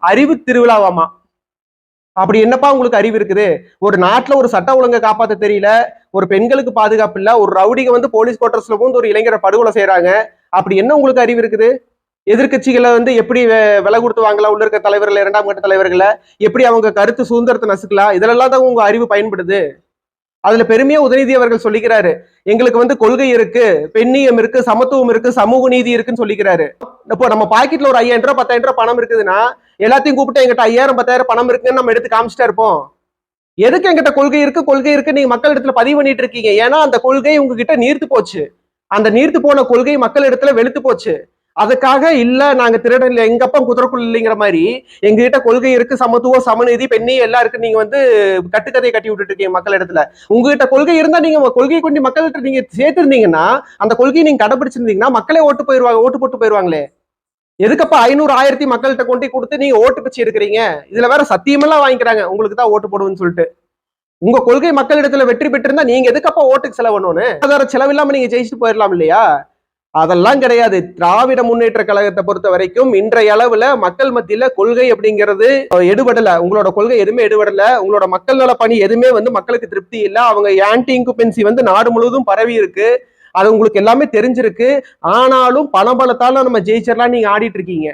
அறிவு திருவிழாவாமா. அப்படி என்னப்பா உங்களுக்கு அறிவு இருக்குது? ஒரு நாட்டுல ஒரு சட்ட ஒழுங்கை காப்பாத்த தெரியல, ஒரு பெண்களுக்கு பாதுகாப்பு இல்ல, ஒரு ரவுடிக வந்து போலீஸ் குவார்டர்ஸ்ல வந்து ஒரு இளைஞரை படுகொலை செய்யறாங்க. அப்படி என்ன உங்களுக்கு அறிவு இருக்குது? எதிர்கட்சிகளை வந்து எப்படி விலை கொடுத்து வாங்கலாம், உள்ள இருக்க தலைவர்கள், இரண்டாம் கட்ட தலைவர்களை எப்படி அவங்க கருத்து சுதந்திரத்தை நசுக்கலாம், இதெல்லாம் தான் உங்க அறிவு பயன்படுது. அதுல பெருமையா உதயநிதி அவர்கள் சொல்லிக்கிறாரு, எங்களுக்கு வந்து கொள்கை இருக்கு, பெண்ணியம் இருக்கு, சமத்துவம் இருக்கு, சமூக நீதி இருக்குன்னு சொல்லிக்கிறாரு. இப்போ நம்ம பாக்கெட்ல ஒரு 5000 ரூபாய் 10,000 ரூபாய் பணம் இருக்குதுன்னா எல்லாத்தையும் கூப்பிட்டு எங்கிட்ட 5000 10,000 பணம் இருக்குன்னு நம்ம எடுத்து காமிச்சிட்டா இருப்போம். எதுக்கு எங்கிட்ட கொள்கை இருக்கு நீங்க மக்கள் இடத்துல பதிவு பண்ணிட்டு இருக்கீங்க? ஏன்னா அந்த கொள்கை உங்ககிட்ட நீர்த்து போச்சு. அந்த நீர்த்து போன கொள்கை மக்கள் இடத்துல வெளுத்து போச்சு. அதுக்காக இல்ல நாங்க திருடன் இல்ல, எங்க அப்பா குதிரைக்குள் இல்லைங்கிற மாதிரி எங்ககிட்ட கொள்கை இருக்கு, சமத்துவம், சமநீதி, பெண்ணி எல்லாம் இருக்கு, நீங்க வந்து கட்டுக்கதையை கட்டி விட்டுட்டு இருக்கீங்க மக்கள் இடத்துல. உங்ககிட்ட கொள்கை இருந்தா நீங்க கொள்கையை கொண்டு மக்கள்கிட்ட நீங்க சேர்த்திருந்தீங்கன்னா, அந்த கொள்கையை நீங்க கடைபிடிச்சிருந்தீங்கன்னா மக்களே ஓட்டு போயிருவாங்க, ஓட்டு போட்டு போயிருவாங்களே. எதுக்கப்பா 500 1000 மக்கள்கிட்ட கொண்டு கொடுத்து நீங்க ஓட்டு பிச்சு எடுக்கிறீங்க? இதுல வேற சத்தியமெல்லாம் வாங்கிக்கிறாங்க உங்களுக்கு தான் ஓட்டு போடுவேன்னு சொல்லிட்டு. உங்க கொள்கை மக்களிடத்துல வெற்றி பெற்றிருந்தா நீங்க எதுக்கப்பா ஓட்டுக்கு செலவணும்னு செலவில்லாம நீங்க ஜெயிச்சுட்டு போயிடலாம் இல்லையா? அதெல்லாம் கிடையாது. திராவிட முன்னேற்ற கழகத்தை பொறுத்த வரைக்கும் இன்றைய அளவுல மக்கள் மத்தியில கொள்கை அப்படிங்கிறது எடுபடல. உங்களோட கொள்கை எதுவுமே எடுபடல. உங்களோட மக்கள் நல பணி எதுவுமே வந்து மக்களுக்கு திருப்தி இல்ல. அவங்க ஆன்டி இன்குபென்சி வந்து நாடு முழுவதும் பரவி இருக்கு. அது உங்களுக்கு எல்லாமே தெரிஞ்சிருக்கு. ஆனாலும் பணபலத்தால நம்ம ஜெயிச்சிடலாம் நீங்க ஆடிட்டு இருக்கீங்க.